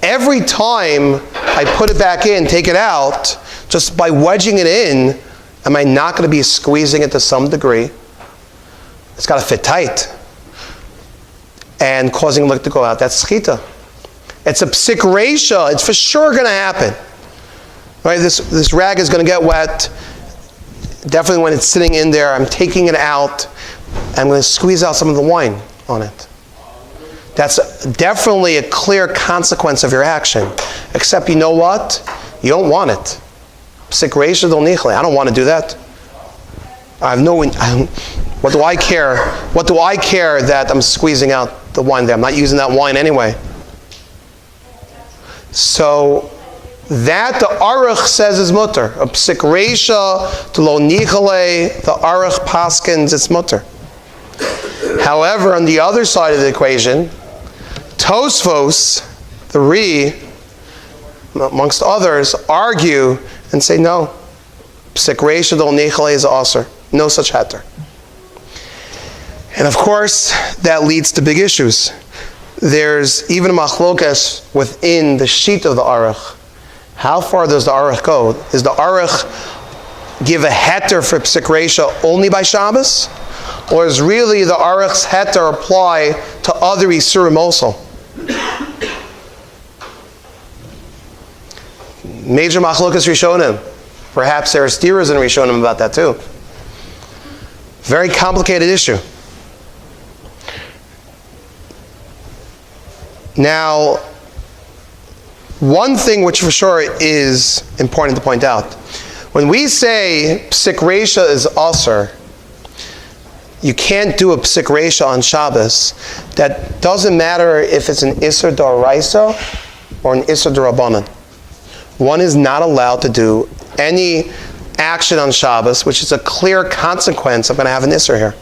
Every time I put it back in, take it out, just by wedging it in, am I not going to be squeezing it to some degree? It's got to fit tight and causing liquid to go out. That's schita. It's a Pisik Reisha. It's for sure going to happen. Right? This rag is going to get wet. Definitely when it's sitting in there, I'm taking it out. I'm going to squeeze out some of the wine on it. That's definitely a clear consequence of your action. Except, you know what? You don't want it. Pisik Reisha del Nichle. I don't want to do that. What do I care? What do I care that I'm squeezing out the wine there? I'm not using that wine anyway. So that the Aruch says is mutter. A Pisik Reisha del Nichle, the Aruch paskins, it's mutter. However, on the other side of the equation, Tosfos, the Re, amongst others, argue and say no. Pisik Reisha Dol Nichale is aser. No such heter. And of course, that leads to big issues. There's even a machlokas within the sheet of the Aruch. How far does the Aruch go? Is the Aruch give a heter for Pisik Reisha only by Shabbos? Or is really the Aruch's heter apply to other Isurim also? Major machlokas Rishonim. Perhaps there are steerers in Rishonim about that too. Very complicated issue. Now, one thing which for sure is important to point out. When we say Pisik Reisha is aser, you can't do a Pisik Reisha on Shabbos. That doesn't matter if it's an Isser D'Oraisa or an Isser D'Rabbanan. One is not allowed to do any action on Shabbos, which is a clear consequence. I'm going to have an Isser here.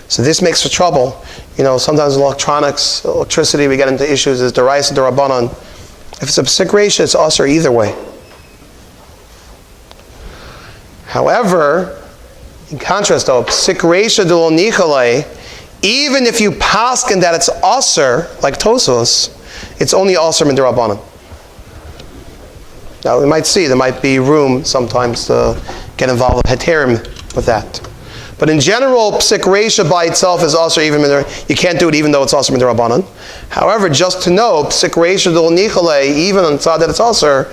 So this makes for trouble. You know, sometimes electronics, electricity, we get into issues is D'Oraisa, D'Rabbanan. If it's a Pisik Reisha, it's aser either way. However, in contrast though, Pisik Reisha D'Lo Nichale, even if you paskin that it's aser, like Tosos, it's only aser min D'Rabbanan. Now we might see, there might be room sometimes to get involved with heterim with that. But in general, Pisik Reisha by itself is aser even min you can't do it even though it's aser min D'Rabbanan. However, just to know, Pisik Reisha D'Lo Nichale, even on the side that it's aser,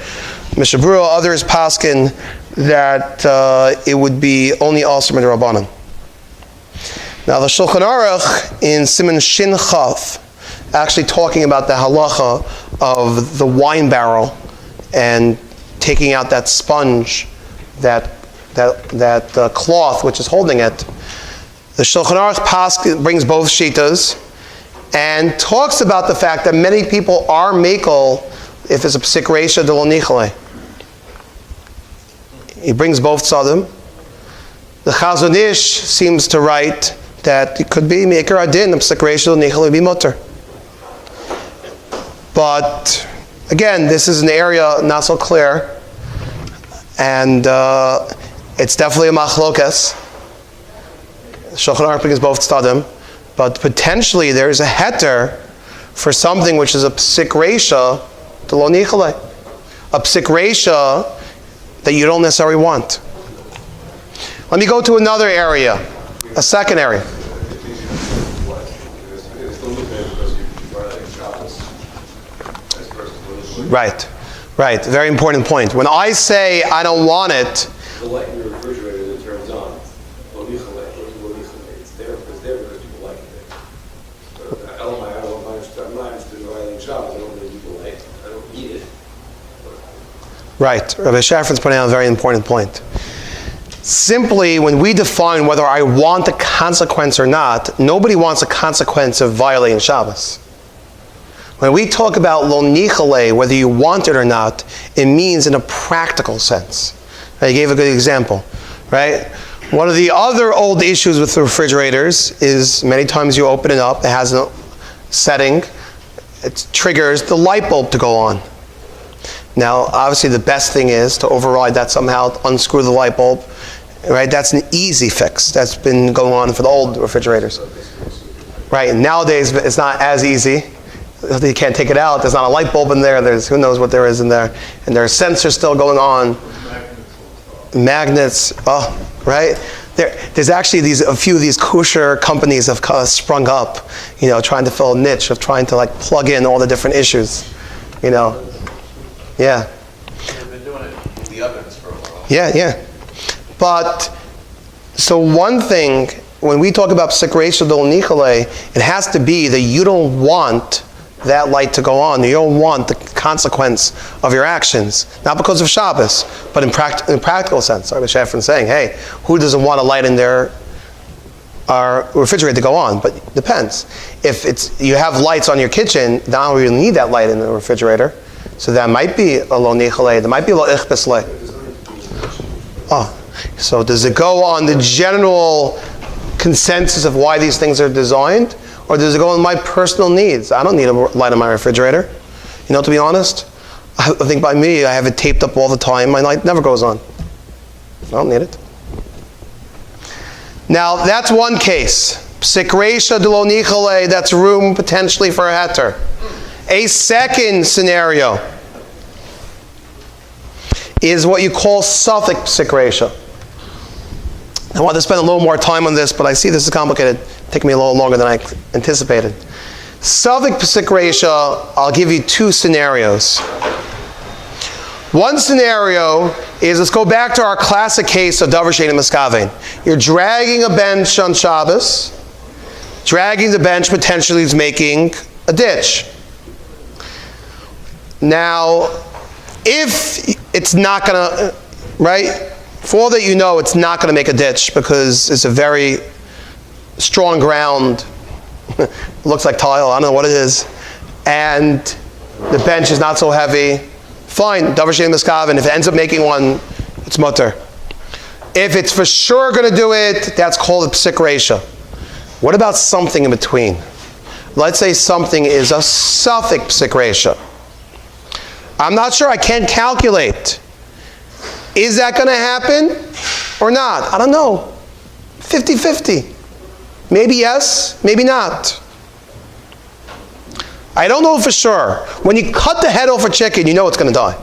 Mishabura, others paskin that it would be only aser min D'Rabbanan. Now the Shulchan Aruch in Siman Shin Chav, actually talking about the halacha of the wine barrel and taking out that sponge, that cloth which is holding it. The Shulchan Aruch brings both shitas and talks about the fact that many people are makel if it's a Pisik Reisha D'Lo Nichale. He brings both tzadim. The Chazon Ish seems to write that it could be Me'ikar Adin, a Pisik Reisha D'Lo Nichale be mutter. But again, this is an area not so clear, and it's definitely a machlokas. Shulchan Aruch brings both tzadim, but potentially there is a heter for something which is a Pisik Reisha D'Lo Nichale, a Pisik Reisha that you don't necessarily want. Let me go to another area, a second area. Right. Very important point. When I say I don't want it,
the light in your refrigerator that turns on, it's there because people like it. I'm not interested in writing Shabbos. I don't really need the light. I don't need it.
Right. Rabbi Shafran's pointing out a very important point. Simply, when we define whether I want a consequence or not, nobody wants a consequence of violating Shabbos. When we talk about lo nichale, whether you want it or not, it means in a practical sense. I gave a good example, right? One of the other old issues with the refrigerators is many times you open it up, it has a setting, it triggers the light bulb to go on. Now, obviously the best thing is to override that somehow, unscrew the light bulb, right? That's an easy fix. That's been going on for the old refrigerators. Right, and nowadays it's not as easy. You can't take it out. There's not a light bulb in there. There's who knows what there is in there. And there are sensors still going on. Magnets. Oh, right? There's actually a few of these kosher companies have sprung up, trying to fill a niche of trying to plug in all the different issues, Yeah.
They've been doing it with the ovens for a while.
Yeah. But, so one thing, when we talk about Pisik Reisha D'Lo Nichale, it has to be that you don't want that light to go on. You don't want the consequence of your actions. Not because of Shabbos, but in practical sense. Rabbi Shafran's saying, hey, who doesn't want a light in their refrigerator to go on? But it depends. If you have lights on your kitchen, then I don't really need that light in the refrigerator. So that might be a lo nichale, there might be a lo ichbis le. Oh, so does it go on the general consensus of why these things are designed? Or does it go on my personal needs? I don't need a light on my refrigerator. You know, to be honest, I think by me, I have it taped up all the time. My light never goes on. I don't need it. Now, that's one case. Pisik Reisha de lo nichale, that's room potentially for a heter. A second scenario is what you call suffix Pisik Reisha. I want to spend a little more time on this, but I see this is complicated. It's taking me a little longer than I anticipated. Suffix Pisik Reisha, I'll give you two scenarios. One scenario is, let's go back to our classic case of Davar She'eino Miskaven. You're dragging a bench on Shabbos. Dragging the bench potentially is making a ditch. Now, if it's not going to, right? For all that you know, it's not going to make a ditch because it's a very strong ground. It looks like tile, I don't know what it is. And the bench is not so heavy. Fine, Davar She'eino Miskaven. If it ends up making one, it's mutter. If it's for sure going to do it, that's called a Pisik Reisha. What about something in between? Let's say something is a suffix Pisik Reisha. I'm not sure, I can't calculate. Is that going to happen or not? I don't know. 50-50. Maybe yes, maybe not. I don't know for sure. When you cut the head off a chicken, you know it's going to die.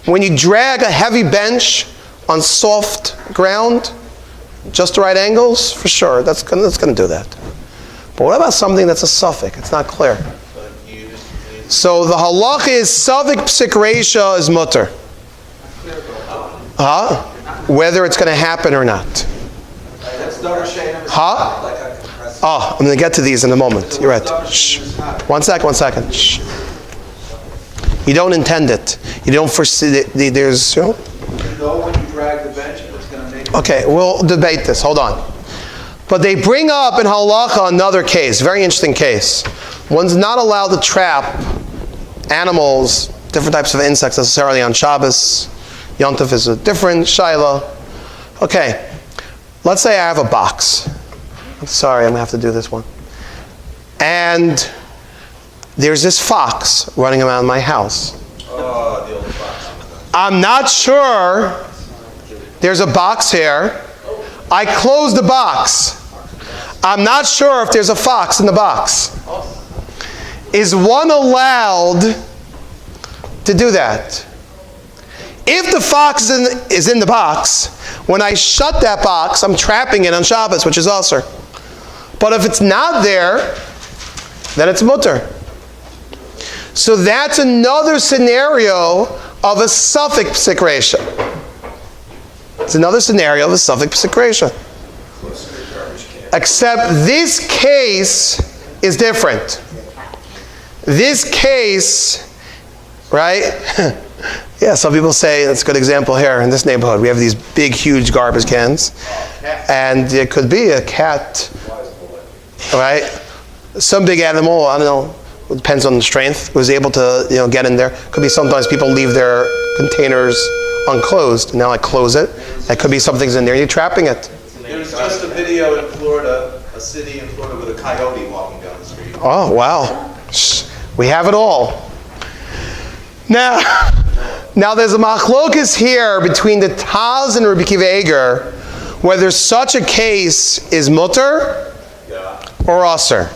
When you drag a heavy bench on soft ground, just the right angles, for sure, that's going to do that. But what about something that's a suffix? It's not clear. So the halach is suffix Pisik Reisha is mutter. Whether it's going to happen or not. Oh, I'm going to get to these in a moment. You're right. Shh. One second. Shh. You don't intend it. You don't foresee there's, you know.
You know when you drag the bench, it's going to make.
Okay, we'll debate this. Hold on. But they bring up in halacha another case, very interesting case. One's not allowed to trap animals, different types of insects necessarily on Shabbos. Yom Tov is a different shaila. Okay, let's say I have a box. I'm sorry, I'm going to have to do this one. And there's this fox running around my house.
Oh, the old fox.
I'm not sure. There's a box here. I close the box. I'm not sure if there's a fox in the box. Is one allowed to do that? If the fox is in the box, when I shut that box, I'm trapping it on Shabbos, which is usher. But if it's not there, then it's mutter. So that's another scenario of a suffix Pisik Reisha. It's another scenario of a suffix Pisik Reisha. Except this case is different. This case, right? Yeah, some people say, that's a good example here in this neighborhood. We have these big, huge garbage cans. And it could be a cat, right? Some big animal, I don't know, it depends on the strength, was able to get in there. Could be sometimes people leave their containers unclosed. Now I close it. That could be something's in there. You're trapping it.
There's just a video in Florida, a city in Florida with a coyote walking down the street.
Oh, wow. We have it all. Now there's a machlokas here between the Taz and Rabbi Akiva Eiger whether such a case is mutter or aser.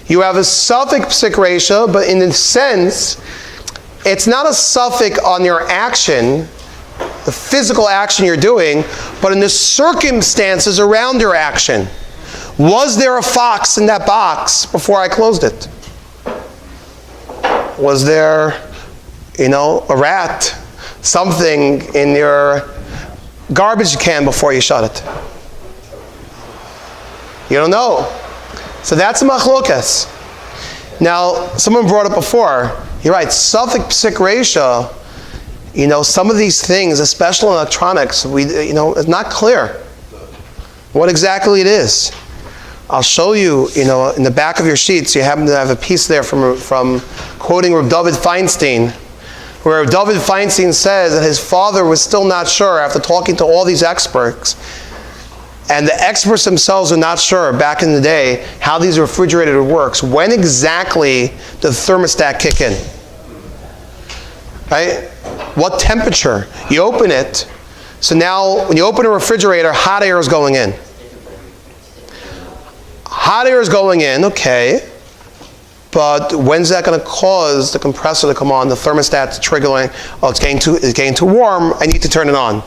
You have a suffix Pisik Reisha, but in a sense, it's not a suffix on your action, the physical action you're doing, but in the circumstances around your action. Was there a fox in that box before I closed it? Was there, a rat, something in your garbage can before you shut it? You don't know. So that's a machlokas. Now, someone brought up before, you're right, suffix Pisik Reisha, some of these things, especially in electronics, it's not clear what exactly it is. I'll show you, in the back of your sheets, you happen to have a piece there from quoting Reb David Feinstein, where Reb David Feinstein says that his father was still not sure after talking to all these experts. and the experts themselves are not sure back in the day how these refrigerators works. When exactly does the thermostat kick in? Right? What temperature? You open it. So now when you open a refrigerator, hot air is going in. Hot air is going in, okay. But when's that going to cause the compressor to come on, the thermostat triggering, oh, it's getting too warm, I need to turn it on.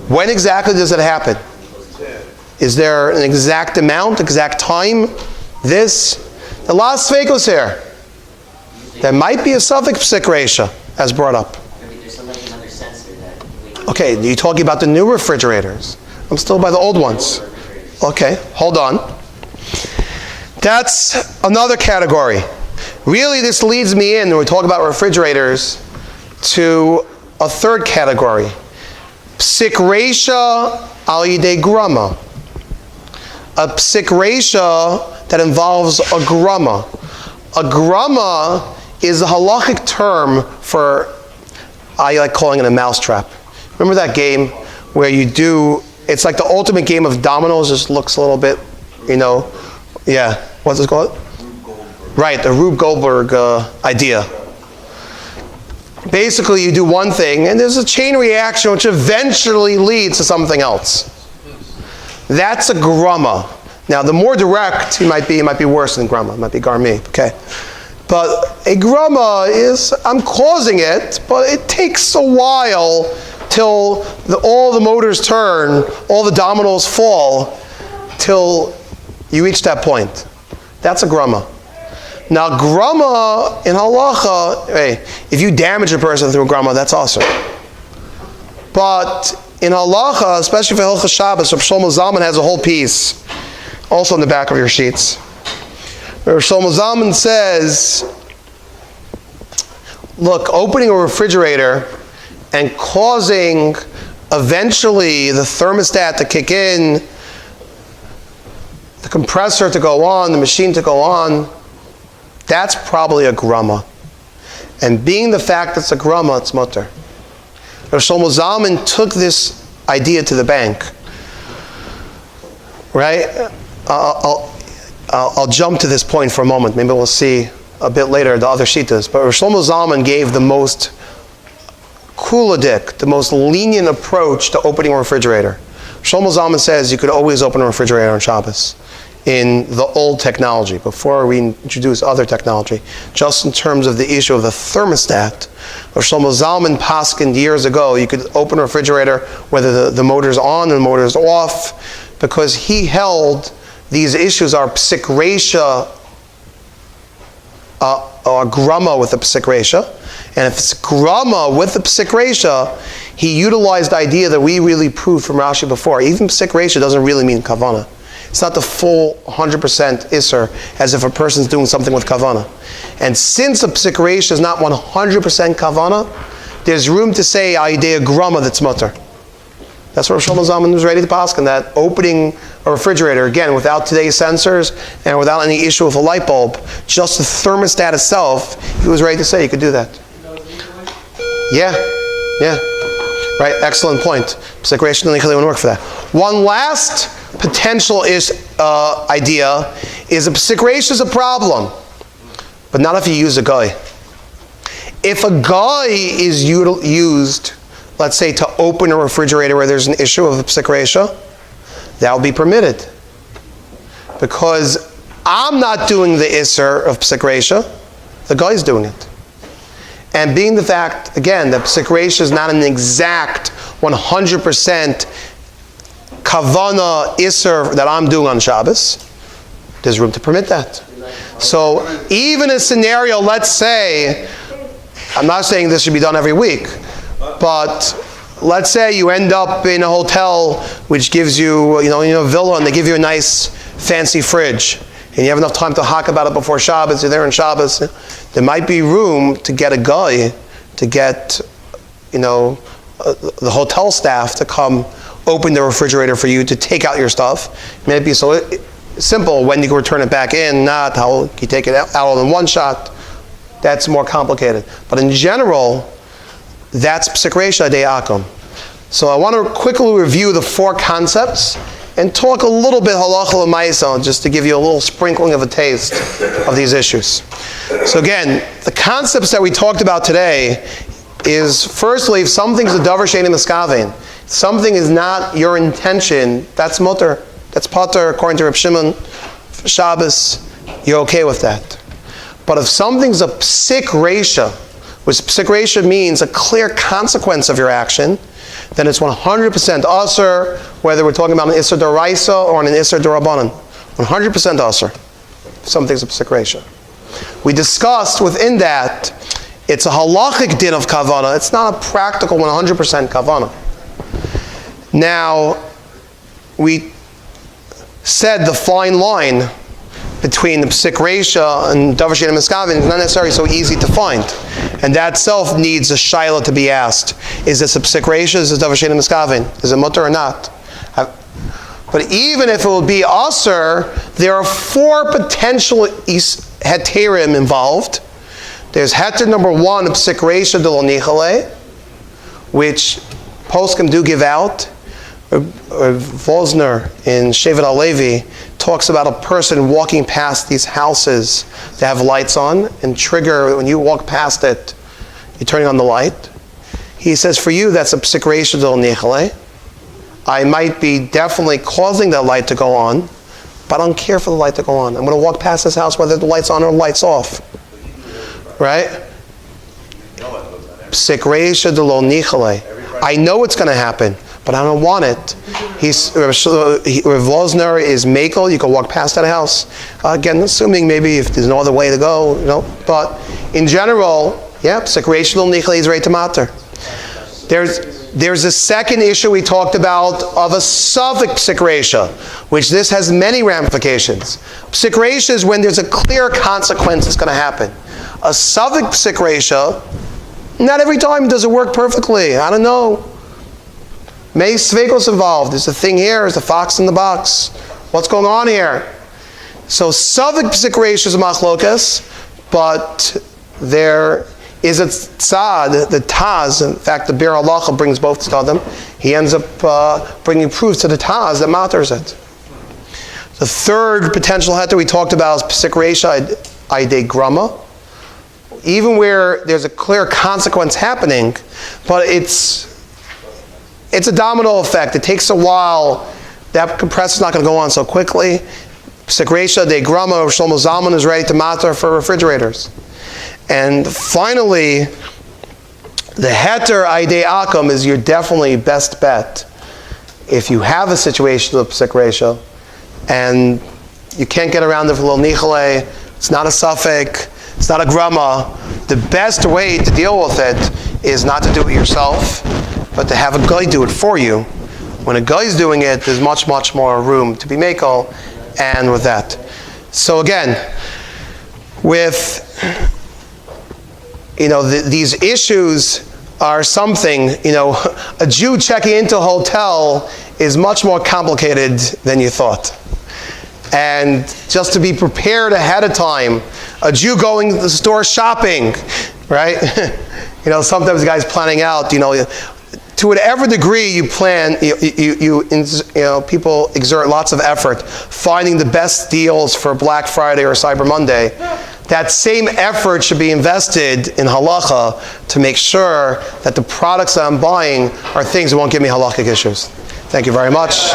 When exactly does it happen? Is there an exact amount, exact time? The last svekos here. There might be a suffix Pisik Reisha, as brought up.
Another sensor that...
Okay, you're talking about the new refrigerators. I'm still by the old ones. Okay, hold on. That's another category. Really, this leads me in, when we talk about refrigerators, to a third category. Pisik Reisha al yidei grama. A Pisik Reisha that involves a grama. A grama is a halachic term for, I like calling it a mousetrap. Remember that game where you do, it's like the ultimate game of dominoes, just looks a little bit, yeah, what's it called? Right, the Rube Goldberg idea. Basically, you do one thing, and there's a chain reaction which eventually leads to something else. That's a grama. Now, the more direct it might be worse than grama. It might be garmi, okay? But a grama is, I'm causing it, but it takes a while till all the motors turn, all the dominoes fall, till you reach that point. That's a grama. Now, grama in halacha, hey, if you damage a person through a grama, that's awesome. But in halacha, especially for Hilchos Shabbos, Rabbi Shlomo Zalman has a whole piece, also in the back of your sheets. Rabbi Shlomo Zalman says, look, opening a refrigerator and causing eventually the thermostat to kick in, the compressor to go on, the machine to go on, that's probably a grama. And being the fact that it's a grama, it's mutter. Rabbi Shlomo Zalman took this idea to the bank. Right? I'll jump to this point for a moment. Maybe we'll see a bit later the other shitas. But Rabbi Shlomo Zalman gave the most kuladik, the most lenient approach to opening a refrigerator. Shlomo Zalman says you could always open a refrigerator on Shabbos in the old technology, before we introduce other technology, just in terms of the issue of the thermostat. Shlomo Zalman paskined years ago, you could open a refrigerator whether the motor's on and the motor's off, because he held these issues are Pisik Reisha, or grama with a Pisik Reisha. And if it's grama with a Pisik Reisha, he utilized the idea that we really proved from Rashi before. Even Pisik Reisha doesn't really mean kavana. It's not the full 100% iser, as if a person's doing something with kavana. And since a Pisik Reisha is not 100% kavana, there's room to say idea grama that's mutter. That's what Shlomo Zalman was ready to paskin, that opening a refrigerator, again, without today's sensors and without any issue with a light bulb, just the thermostat itself, he was ready to say you could do that. Yeah. Right, excellent point. Pisik Reisha doesn't really work for that. One last potential idea is a Pisik Reisha is a problem, but not if you use a guy. If a guy is used, let's say, to open a refrigerator where there's an issue of a Pisik Reisha, that will be permitted. Because I'm not doing the Isser of Pisik Reisha, the guy's doing it. And being the fact, again, that Pisik Reisha is not an exact 100% kavana Isser that I'm doing on Shabbos, there's room to permit that. So even a scenario, let's say, I'm not saying this should be done every week, but let's say you end up in a hotel which gives you, in a villa, and they give you a nice fancy fridge, and you have enough time to talk about it before Shabbos, you're there on Shabbos, there might be room to get a guy, to get, the hotel staff to come open the refrigerator for you to take out your stuff. It may be so simple when you can return it back in, not how you take it out all in one shot. That's more complicated. But in general, that's Pisik Reisha de Yaakov. So I want to quickly review the four concepts, and talk a little bit halacha l'maisa, just to give you a little sprinkling of a taste of these issues. So again, the concepts that we talked about today is, firstly, if something's a davar she'eino miskaven, something is not your intention, that's mutter, that's pater, according to Reb Shimon, Shabbos, you're okay with that. But if something's a Pisik Reisha, which Pisik Reisha means a clear consequence of your action, then it's 100% asur, whether we're talking about an Isser d'Oraisa or an Isser d'Rabbanan. 100% asur. Something's a Pisik Reisha. We discussed within that, it's a halachic din of kavana. It's not a practical 100% kavana. Now, we said the fine line between the Pisik Reisha and davar she'eino miskaven is not necessarily so easy to find. And that itself needs a shaila to be asked. Is this a Pisik Reisha? Is this davar she'eino miskaven? Is it mutter or not? But even if it would be asur, there are 4 potential heterim involved. There's heter number 1, a Pisik Reisha de lo nichale, which poskim do give out. Vosner in Shevet HaLevi talks about a person walking past these houses that have lights on and trigger, when you walk past it, you're turning on the light. He says, for you, that's a Pisik Reisha de lo nichale. I might be definitely causing that light to go on, but I don't care for the light to go on. I'm going to walk past this house whether the light's on or the light's off. Right? Pisik Reisha de lo nichale. I know it's going to happen, but I don't want it. Rav Vosner is makel. You can walk past that house. Again, assuming maybe if there's no other way to go, But in general, Pisik Reisha de lo nichale is right to matter. There's a second issue we talked about of a suffix Pisik Reisha, which this has many ramifications. Pisik Reisha is when there's a clear consequence that's going to happen. A suffix Pisik Reisha, not every time does it work perfectly. I don't know. May Sveikos involved. There's a thing here. There's a fox in the box. What's going on here? So suffix Pisik Reisha is machlokas, but there is a tzad, the Taz. In fact, the Bir Halacha brings both tzadim. He ends up bringing proofs to the Taz that matters it. The third potential heter we talked about is Pisik Reisha Aidei Grama. Even where there's a clear consequence happening, but it's a domino effect. It takes a while. That compressor's not going to go on so quickly. Pisik Reisha Aidei Grama, Shlomo Zalman is ready to matter for refrigerators. And finally, the heter Aidei Akum is your definitely best bet. If you have a situation with Pisik Reisha, and you can't get around it for lo nichale, it's not a suffix, it's not a grama, the best way to deal with it is not to do it yourself, but to have a guy do it for you. When a guy's doing it, there's much, much more room to be makel, and with that. So again, with these issues are something, a Jew checking into a hotel is much more complicated than you thought. And just to be prepared ahead of time, a Jew going to the store shopping, right? Sometimes the guy's planning out, to whatever degree you plan, people exert lots of effort finding the best deals for Black Friday or Cyber Monday. That same effort should be invested in halacha to make sure that the products that I'm buying are things that won't give me halachic issues. Thank you very much.